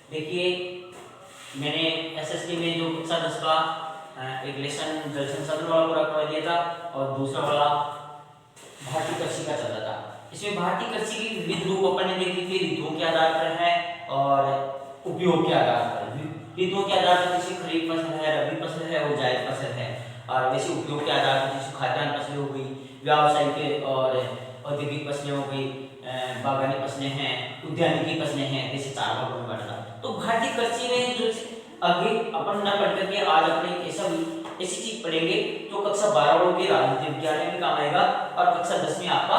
देखिए मैंने एसएसटी में जो कक्षा 10 का एक लेसन जल संसाधन वाला पूरा करवा दिया था और दूसरा वाला भारतीय कृषि का चल रहा था। इसमें भारतीय कृषि की विविध रूप अपन ने देखी थी, ऋतुओं के आधार पर है और उपयोग के आधार पर। ऋतुओं के आधार पर जैसे खरीफ फसल है, रबी फसल है और जायद फसल है, और वैसे उपयोग के आधार पर जैसे खाद्यान्न फसलें हो गई, व्यावसायिक और औद्योगिक फसलें हो गई, बागानी फसलें हैं, उद्यानिकी फसलें हैं, जैसे चार भागों में बांटा। तो भारतीय कृषि में जो आगे अपन न पढ़ करके आज अपने ऐसी चीज पढ़ेंगे जो कक्षा 12 के राजनीति विज्ञान में काम आएगा और कक्षा 10 में आपका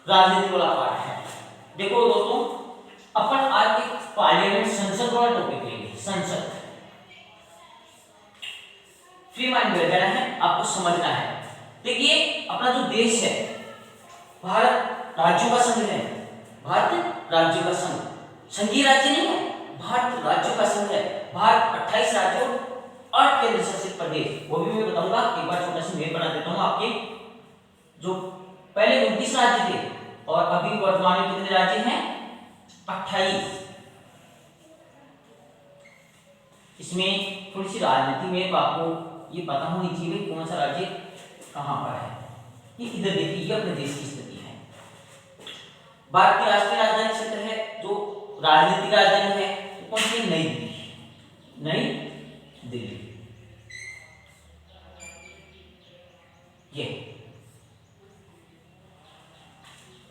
राजनीति वाला पार्ट है। देखो दोस्तों, अपन आज एक पार्लियामेंट संसद वाला टॉपिक लेंगे। संसद फ्री माइंड बैठ जाना है, आपको समझना है। देखिए अपना जो देश है, भारत राज्यों का संघ है। भारत राज्यों का संघ, संघीय राज्य नहीं है, भारत राज्यों का संघ है। भारत 28 राज्यों 8 केंद्र शासित प्रदेश, वो भी मैं बताऊंगा। एक बार छोटा सा मैप बना देता हूं आपके। जो पहले 29 राज्य थे और अभी वर्तमान में कितने राज्य हैं? 28। इसमें थोड़ी सी राजनीति में आपको ये पता होनी चाहिए कौन सा राज्य कहां पर है। ये इधर देखिए, ये अपने देश की स्थिति है। भारत की राष्ट्रीय राजधानी क्षेत्र है, जो राजनीतिक राजधानी है कौन सी? नई दिल्ली। नई दिल्ली ये।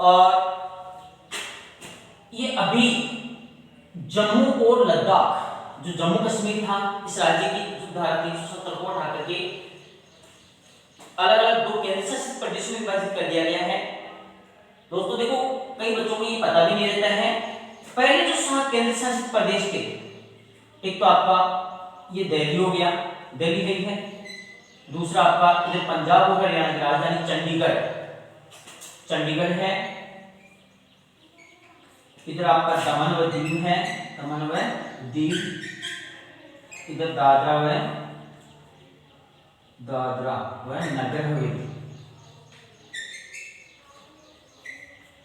और ये अभी जम्मू और लद्दाख, जो जम्मू कश्मीर था, इस राज्य की जो धारा 370 को हटा करके अलग अलग 2 केंद्र शासित प्रदेशों में विभाजित कर दिया गया है। दोस्तों देखो, कई बच्चों को ये पता भी नहीं रहता है। पहले जो 7 केंद्र शासित प्रदेश थे, एक तो आपका ये दिल्ली हो गया, दिल्ली गई है। दूसरा आपका इधर पंजाब और हरियाणा की राजधानी चंडीगढ़, चंडीगढ़ है। इधर आपका दमन व दीव है, दमन व दीव। इधर दादरा व नगर हवेली,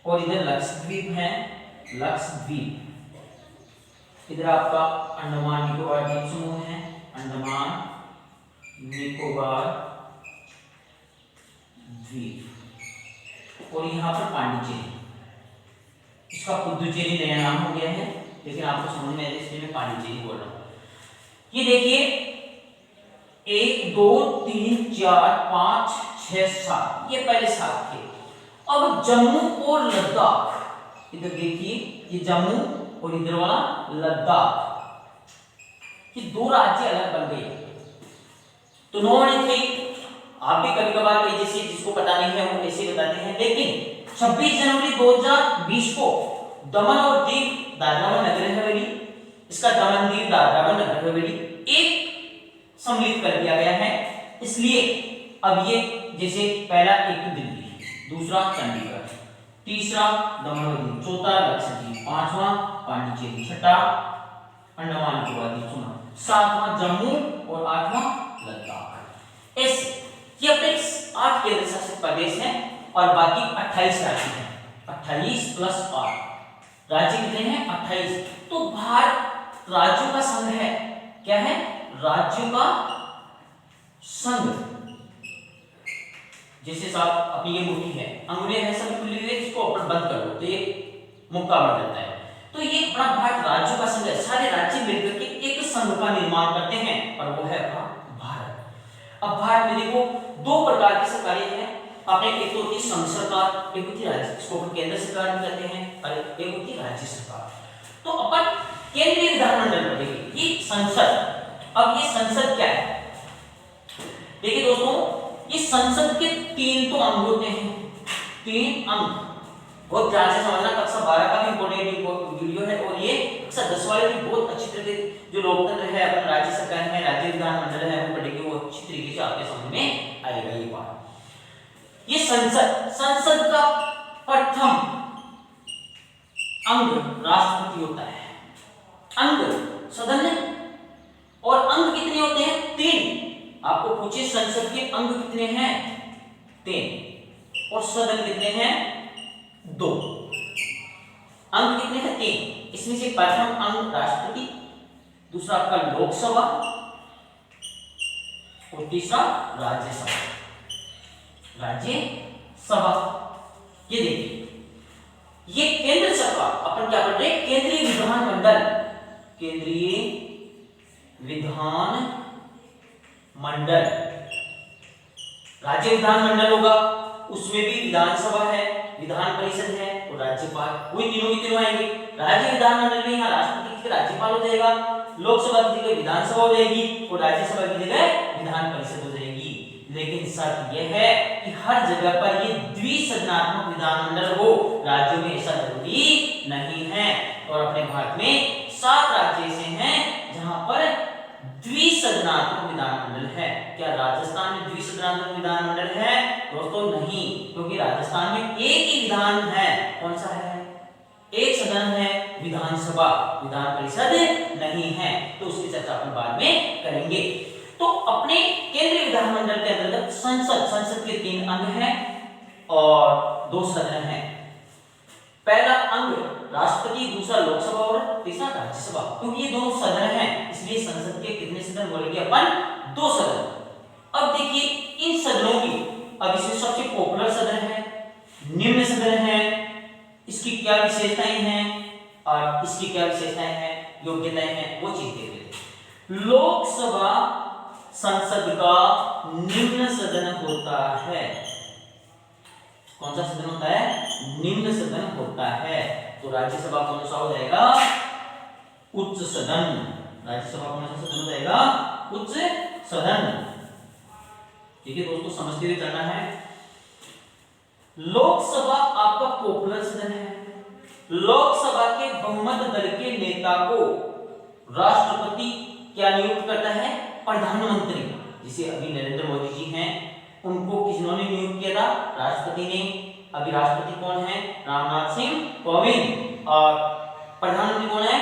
और इधर लक्षद्वीप है, लक्षद्वीप। इधर आपका अंडमान निकोबार द्वीप समूह है, अंडमान निकोबार द्वीप, और यहाँ पर पांडिचेरी। इसका पुदुचेरी नया नाम हो गया है, लेकिन आपको समझ में आए इसलिए मैं पांडिचेरी बोल रहा हूँ। ये देखिए 1 2 3 4 5 6 7, ये पहले 7 थे। अब जम्मू और लद्दाख, इधर देखिए ये जम्मू और इधर वाला लद्दाख, ये 2 राज्य अलग बन गए। तो 9 थे। आप भी कभी कभार जैसे जिसको पता नहीं है वो ऐसे बताते हैं, लेकिन 26 जनवरी 2020 को दमन और दीव, दादरा व नगर हवेली, इसका दमन दीव दादरा व नगर हवेली एक सम्मिलित कर दिया गया है। इसलिए अब ये जैसे पहला एक दिल्ली, दूसरा चंडीगढ़, तीसरा दमन और दीव, चौथा लक्षद्वीप, पांचवा पांडिचेरी, छठा अंडमान निकोबार द्वीप, सातवां जम्मू और आठवां लद्दाख। ऐसे ये अपने 8 केंद्र शासित प्रदेश हैं और बाकी 28 राज्य हैं। 28 प्लस 8 राज्य कितने हैं? 28। तो भारत राज्यों का संघ है। क्या है? राज्यों का संघ। जैसे साहब अपनी ये मुट्ठी है, अंगुलियां हैं सब खुली हुई है, इसको अपन बंद कर दो तो ये मुक्का बन जाता है। तो ये अपना भारत राज्यों का संघ है। सारे राज्य मिलकर के एक संघ का निर्माण करते हैं और वो है अपना भारत। अब भारत में देखो 2 प्रकार की सरकारें हैं। आपने एक तो होती है संघ सरकार, एक होती है राज्य, इसको हम केंद्र सरकार भी कहते हैं, और एक होती है राज्य सरकार। तो अपन केंद्रीय विधानमंडल पढ़ेंगे, ये संसद। अब ये संसद क्या है? देखिए दोस्तों, ये संसद के 3 तो अंग होते हैं, 3 अंग। बहुत ध्यान से समझना, कक्षा 12 का भी इंपॉर्टेंट वीडियो है और ये कक्षा 10 वाले भी बहुत अच्छी तरह से जो लोकतंत्र है, अपन राज्य सरकार है, राज्य विधानमंडल है, वो पढ़ेंगे, वो अच्छी तरीके से आपके समझ में आएगा ये बात। ये संसद का प्रथम अंग राष्ट्रपति होता है। अंग सदन, और अंग कितने होते हैं? 3। आपको पूछे संसद के अंग कितने हैं? 3। और सदन कितने हैं? 2। अंग कितने हैं? 3। इसमें से प्रथम अंग राष्ट्रपति, दूसरा आपका लोकसभा और तीसरा राज्यसभा। राज्यसभा ये देखिए, ये केंद्र सरकार, अपन क्या पढ़ रहे हैं, केंद्रीय विधानमंडल, केंद्रीय विधान मंडल। राज्य विधानमंडल होगा, उसमें भी विधानसभा है, विधान परिषद है और राज्यपाल, वही तीनों की तीनों आएंगे। राज्य विधानमंडल में यहाँ राष्ट्रपति की जगह राज्यपाल हो जाएगा, लोकसभा की जगह विधानसभा हो जाएगी और राज्यसभा की जगह विधान परिषद हो जाएगी। लेकिन शर्त यह है कि हर जगह पर ये द्विसदनात्मक विधानमंडल हो, राज्यों में ऐसा जरूरी नहीं है। और अपने भारत में 7 राज्य ऐसे हैं जहां पर द्विसदनात्मक विधानमंडल है। क्या राजस्थान में द्विसदनात्मक विधानमंडल है? दोस्तों नहीं, क्योंकि राजस्थान में एक ही विधान है। कौन सा है? एक सदन है, विधानसभा, विधान परिषद नहीं है। तो उसकी चर्चा अपन बाद में करेंगे। तो अपने केंद्रीय विधानमंडल के अंतर्गत संसद के 3 अंग हैं और 2 सदन हैं। पहला अंग राष्ट्रपति, दूसरा लोकसभा और तीसरा राज्यसभा। क्योंकि ये दोनों सदन हैं, इसलिए संसद के कितने सदन बोलेंगे अपन? 2 सदन। अब देखिए इन सदनों की, अब इसमें सबसे पॉपुलर सदन है, निम्न सदन है, इसकी क्या विशेषताएं हैं और इसकी क्या विशेषताएं हैं, योग्यताएं हैं, वो चीज देख लेते हैं। लोकसभा संसद का निम्न सदन होता है। कौन सा सदन होता है? निम्न सदन होता है। तो राज्यसभा कौन सा हो जाएगा? उच्च सदन। राज्यसभा कौन सा सदन हो जाएगा? उच्च सदन। ठीक है दोस्तों, समझते हुए चलना है। लोकसभा आपका पॉपुलर सदन है। लोकसभा के बहुमत दल के नेता को राष्ट्रपति क्या नियुक्त करता है? प्रधानमंत्री। जिसे अभी नरेंद्र मोदी जी हैं, उनको किसने नियुक्त किया था? राष्ट्रपति ने। अभी राष्ट्रपति कौन है? रामनाथ सिंह कोविंद। और प्रधानमंत्री कौन है?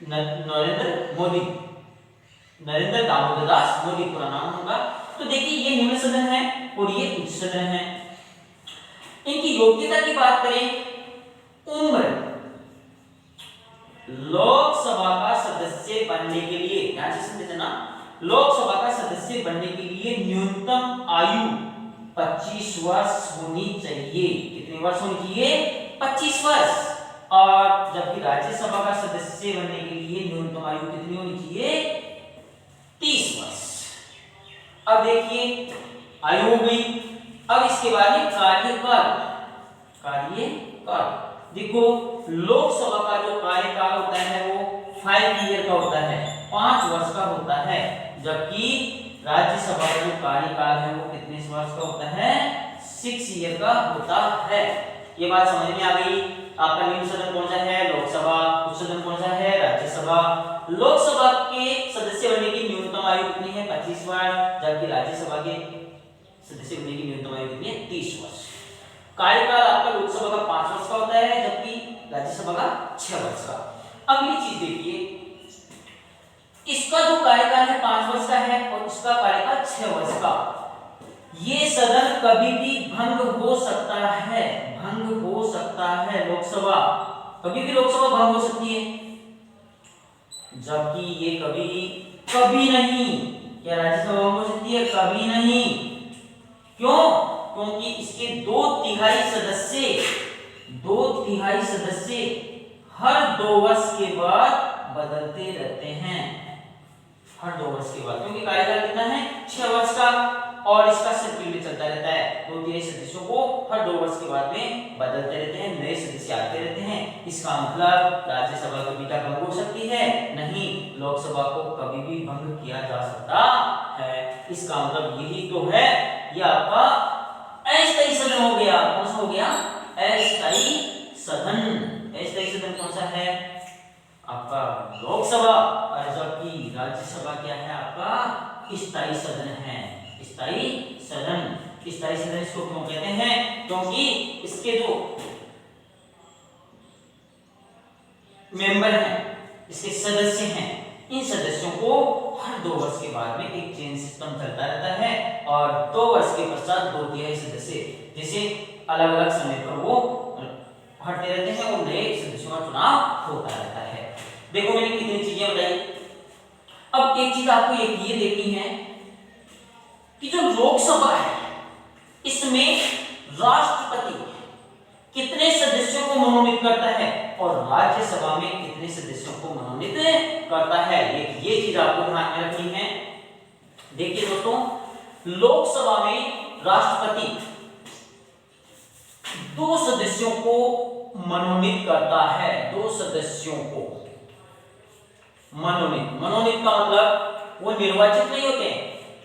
नरेंद्र मोदी, नरेंद्र दामोदर दास मोदी पूरा नाम होगा। तो देखिए ये निम्न सदन है और ये उच्च सदन है। इनकी योग्यता की बात करें, उम्र, लोकसभा का सदस्य बनने के लिए, ध्यान से समझना, लोकसभा का सदस्य बनने के लिए न्यूनतम आयु 25 वर्ष होनी चाहिए। कितने वर्ष होनी चाहिए? 25 वर्ष। और जबकि राज्यसभा का सदस्य बनने के लिए न्यूनतम आयु कितनी होनी चाहिए? 30 वर्ष। अब देखिए आयु हो गई। अब इसके बाद में कार्यकाल। कार्यकाल देखो, लोकसभा का जो कार्यकाल होता है वो 5 ईयर का होता है, 5 वर्ष का होता है। जबकि राज्यसभा का जो कार्यकाल है वो कितने वर्ष का होता है? 6 ईयर का होता है। ये बात समझ में आ गई। आपका निम्न सदन कौन सा है? लोकसभा। उच्च सदन कौन सा है? राज्यसभा। लोकसभा के सदस्य बनने की न्यूनतम आयु कितनी है? 25 वर्ष। जबकि राज्यसभा के सदस्य बनने की न्यूनतम आयु कितनी है? 30 वर्ष। कार्यकाल आपका लोकसभा का 5 वर्ष का होता है, जबकि राज्यसभा का 6 वर्ष का। अगली चीज देखिए, इसका जो कार्यकाल है 5 वर्ष का है और इसका कार्यकाल 6 वर्ष का। ये सदन कभी भी भंग हो सकता है, भंग हो सकता है। लोकसभा कभी भी लोकसभा भंग हो सकती है, जबकि ये कभी नहीं। क्या राज्यसभा भंग हो सकती है? कभी नहीं। क्यों? क्योंकि इसके 2/3 सदस्य हर 2 वर्ष के बाद बदलते रहते हैं। हर 2 वर्ष के बाद, क्योंकि कार्यकाल कितना है? 6 वर्ष का और इसका सर्किल में चलता रहता है। 2/3 सदस्यों को हर 2 वर्ष के बाद में बदलते रहते हैं, नए सदस्य आते रहते हैं। इसका मतलब राज्यसभा कभी क्या भंग हो सकती है? नहीं। लोकसभा को कभी भी भंग किया जा सकता है। इसका मतलब यही तो है, ये आपका अस्थायी सदन हो गया। कौन सा हो गया? अस्थायी सदन। अस्थायी सदन कौन सा है? आपका लोकसभा। और जबकि राज्यसभा क्या है? आपका स्थायी सदन है। स्थायी सदन। स्थायी सदन इसको क्यों कहते हैं? क्योंकि इसके जो मेंबर हैं, इसके सदस्य हैं, इन सदस्यों को हर 2 वर्ष के बाद में एक चेन सिस्टम चलता रहता है और 2 वर्ष के पश्चात 2/3 सदस्य जैसे अलग अलग समय पर वो हटते रहते हैं और नए सदस्यों का चुनाव होता रहता है। देखो मैंने कितनी चीजें बताई। अब एक चीज आपको ये देखनी है कि जो लोकसभा है इसमें राष्ट्रपति कितने सदस्यों को मनोनीत करता है और राज्यसभा में कितने सदस्यों को मनोनीत करता है, ये चीज आपको ध्यान में रखनी है। देखिए दोस्तों, लोकसभा में राष्ट्रपति 2 सदस्यों को मनोनीत करता है, 2 सदस्यों को मनोनीत का मतलब वो निर्वाचित नहीं होते हैं।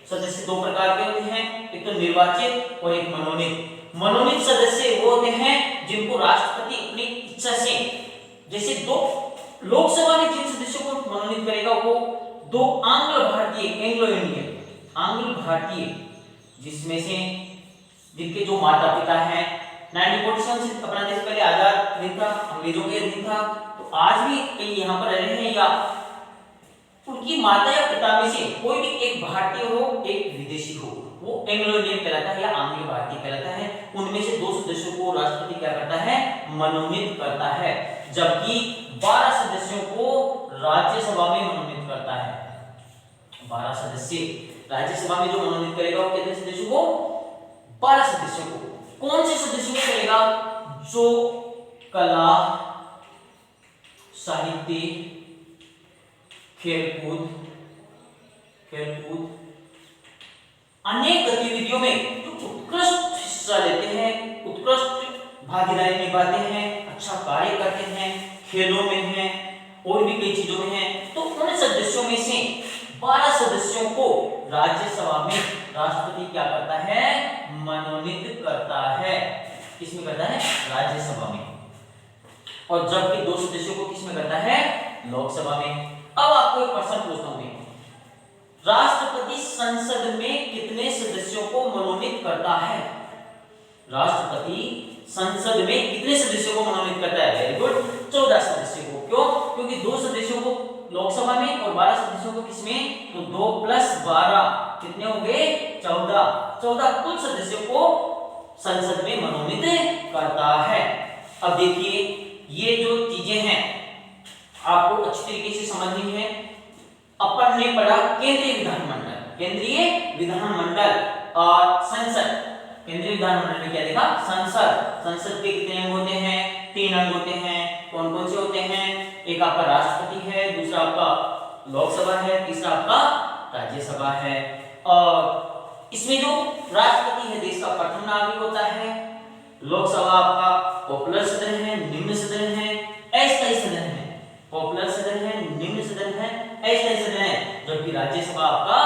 सदस्य 2 प्रकार के होते हैं, एक तो निर्वाचित और एक मनोनीत। मनोनीत सदस्य वो होते हैं जिनको राष्ट्रपति अपनी इच्छा से, जैसे 2 लोकसभा में जिन सदस्यों को मनोनीत करेगा वो 2 आंग्ल भारतीय, एंग्लो इंडियन आंग्ल भारतीय, जिसमें से जिनके जो माता पिता हैं, 1947 से अपना देश पहले आजाद नहीं था, अंग्रेजों के अधीन था, तो आज भी कई यहाँ पर रह रहे हैं, या उनकी माता या पिता में से कोई भी एक भारतीय हो एक विदेशी हो, वो एंग्लो इंडियन कहलाता है या आंग्ल भारतीय कहलाता है। उनमें से 2 सदस्यों को राष्ट्रपति क्या करता है, मनोनीत करता है, जबकि 12 सदस्यों को राज्यसभा में मनोनीत करता है। 12 सदस्य राज्यसभा में जो मनोनीत करेगा वो कितने सदस्यों को, 12 सदस्यों को। कौन से सदस्यों को करेगा, जो कला, साहित्य, खेलकूद अनेक गतिविधियों में जो उत्कृष्ट हिस्सा लेते हैं, उत्कृष्ट भागीदारी निभाते हैं, अच्छा कार्य करते हैं, खेलों में हैं और भी कई चीजों में हैं, तो उन सदस्यों में से 12 सदस्यों को राज्यसभा में राष्ट्रपति क्या करता है, मनोनीत करता है। किसमें करता है, राज्यसभा में, और जबकि 2 सदस्यों को किसमें करता है, लोकसभा में। अब आपको एक प्रश्न पूछता हूं, राष्ट्रपति संसद में कितने सदस्यों को मनोनीत करता है, राष्ट्रपति संसद में कितने सदस्यों को मनोनीत करता है, वेरी गुड, 14 सदस्यों को। क्यों, क्योंकि 2 सदस्यों को लोकसभा में और 12 सदस्यों को किसमें, तो 2 + 12 कितने हो गए, 14 कुल सदस्यों को संसद में मनोनीत करता है। अब देखिए ये जो चीजें हैं आपको अच्छी तरीके से समझनी है। अपन ने पढ़ा केंद्रीय विधानमंडल और संसद। केंद्रीय विधानमंडल में क्या देखा, संसद के कितने अंग होते हैं, 3 अंग होते हैं। कौन कौन से होते हैं, एक आपका राष्ट्रपति है, दूसरा आपका लोकसभा है, तीसरा आपका राज्यसभा है। और इसमें जो राष्ट्रपति है देश का प्रथम नागरिक होता है, लोकसभा आपका पॉपुलर सदन है, निम्न सदन है, अस्थायी सदन है। पॉपुलर सदन है, निम्न सदन है, अस्थायी सदन है, जबकि राज्यसभा आपका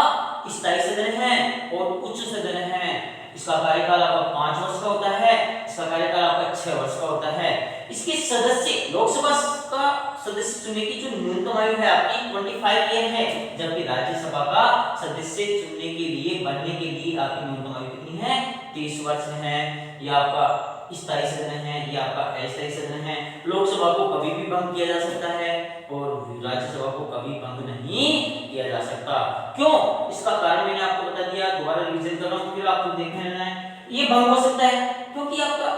स्थायी सदन है और उच्च सदन है। इसका कार्यकाल आपका 5 वर्ष का होता है, इसका कार्यकाल आपका 6 वर्ष का होता है। इसके सदस्य, लोकसभा का सदस्य चुनने की जो न्यूनतम आयु है आपकी 25 ईयर है, जबकि राज्यसभा का सदस्य चुनने के लिए, बनने के लिए आपकी न्यूनतम आयु कितनी है, 30 वर्ष है। यह आपका स्थायी सदन है, यह आपका अस्थायी सदन है। लोकसभा को कभी भी भंग किया जा सकता है और राज्यसभा को कभी भंग नहीं किया जा सकता। क्यों, इसका कारण मैंने आपको बता दिया, दोबारा रिवीजन कर रहा हूं, फिर आपको देखना है। ये भंग हो सकता है क्योंकि आपका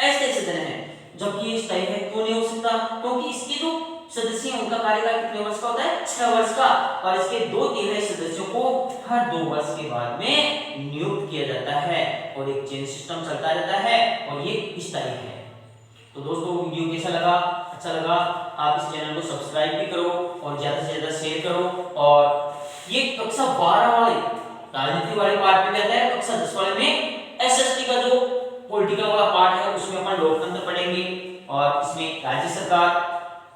अस्थायी सदन है, जबकि ये स्थायी है। क्यों नहीं हो सकता, क्योंकि इसके जो सदस्य हैं उनका कार्यकाल कितने वर्ष का होता है, 6 वर्ष का, और इसके 2/3 सदस्यों को हर 2 वर्ष के बाद में नियुक्त किया जाता है और एक चेंज सिस्टम चलता रहता है और ये स्थायी है। तो दोस्तों वीडियो कैसा लगा, अच्छा लगा आप इस चैनल को सब्सक्राइब भी करो और ज्यादा से ज्यादा शेयर करो। और ये कक्षा 12 वाले राजनीति वाले पार्ट में कहता है, कक्षा 10 वाले में एसएसटी का जो पॉलिटिकल वाला पार्ट है उसमें अपन लोकतंत्र पढ़ेंगे और इसमें राज्य सरकार,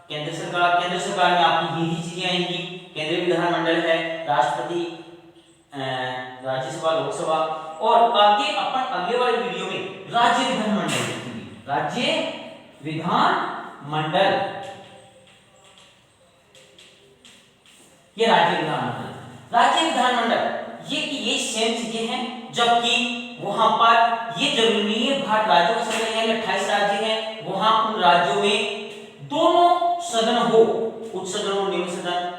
केंद्र सरकार में आपकी यही चीजें आएंगी। केंद्रीय विधानमंडल है, राष्ट्रपति, राज्यसभा, लोकसभा, और आगे अपन अगले वाले वीडियो में राज्य विधानमंडल देखेंगे। राज्य विधानमंडल, ये राज्य विधानमंडल ये सेम चीजें हैं, जबकि वहां पर ये जरूरी नहीं है भारत राज्यों का संख्या है 28 राज्य हैं, वहां उन राज्यों में दोनों सदन हो, उच्च सदन और निम्न सदन।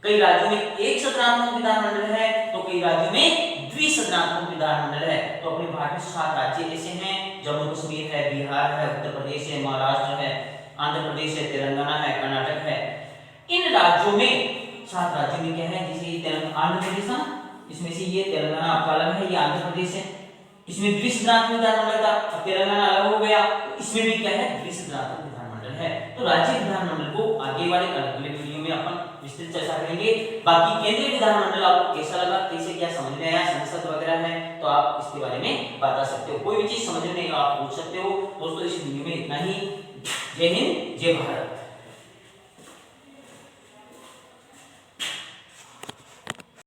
कई राज्यों में एक सदनात्मक विधानमंडल है तो कई राज्यों में द्विसदनात्मक विधानमंडल है। तो अपने भारत में 7 राज्य ऐसे हैं, जम्मू कश्मीर है, बिहार है, उत्तर प्रदेश है, महाराष्ट्र है, आंध्र प्रदेश है, तेलंगाना है, कर्नाटक है। इन राज्यों में 7 राज्यों में क्या है, जैसे आंध्र प्रदेश है, इसमें से ये तेलंगाना आपका अलग है, ये आंध्र प्रदेश है, इसमें द्विसदनात्मक विधानमंडल था, अब तेलंगाना अलग हो गया, इसमें भी क्या है, द्विसदनात्मक विधानमंडल है। तो राज्य विधानमंडल को आगे वाले अगले वीडियो में अपन विस्तृत चर्चा करेंगे। बाकी केंद्रीय विधानमंडल आपको कैसा लगा, कैसे क्या समझ में आया, संसद वगैरह है, तो आप इसके बारे में बता सकते हो। कोई भी चीज समझ में नहीं आप पूछ सकते हो। दोस्तों इस वीडियो में इतना ही। जय हिंद, जय भारत।